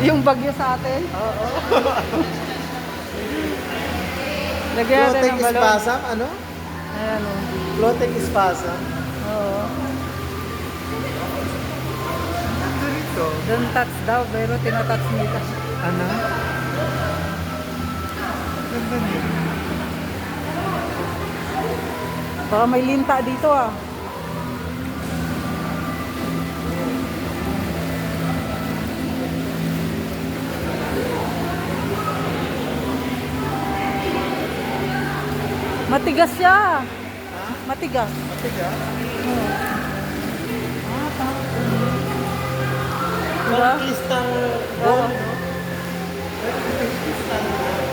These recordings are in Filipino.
Yung bagyo sa atin. Oo. Lagyan natin Floating ng balon. spasm, ano? Ayan o. Floating spasm. Oo. Ano rito? Don't touch daw, pero tinatouch nila. Ano? Ganda niya. Baka may linta dito ah. Matigas siya. Ha? Matigas. Matiga? Oo. Diba? Parang crystal ball, Oo. no? Crystal ball.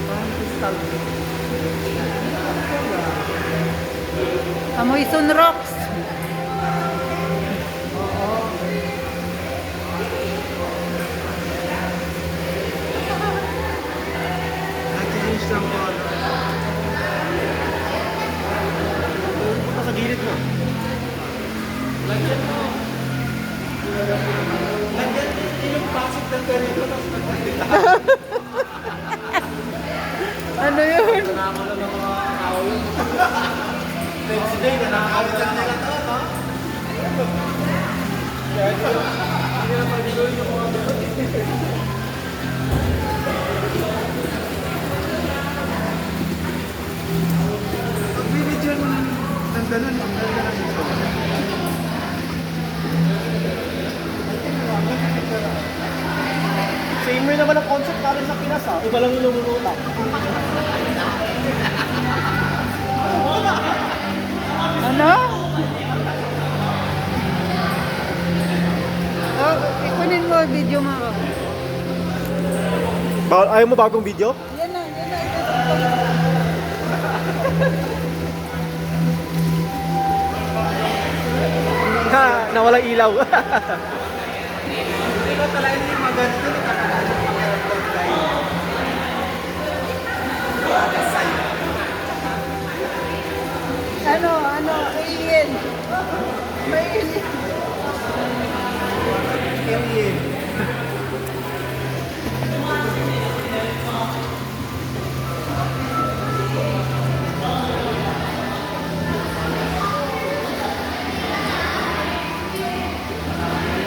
Parang crystal ball. Amoy sunrocks. Nag-change ng color. Punta sa gilid mo. Lagyan mo. Lagyan mo yung pasok ng perito tapos nagpagdita. Ano yun? Nanakaw lang ng mga tao yun. Next day, nanakaw lang nila to, no? Kaya hindi na pag-iloy yung mga pag-video mo ng ganun, ang ganda ng ito. Same rin naman ang concept natin sa Pinas, ha? Iba lang yung lumulutak. Ano? Oh, ikunin mo yung video mo. Ayaw mo bagong video? Yan na, yan na. Ha, nawala ilaw. Hindi ko talaga yung maganda. Ano, alien. May alien. Alien.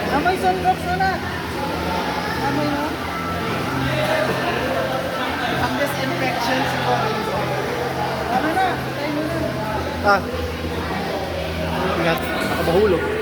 Amoy sunrocks na na. Amoy mo? Ang disinfection siguro. Ano na? Tayo mo na. Ah. Ingat, nakabahulog.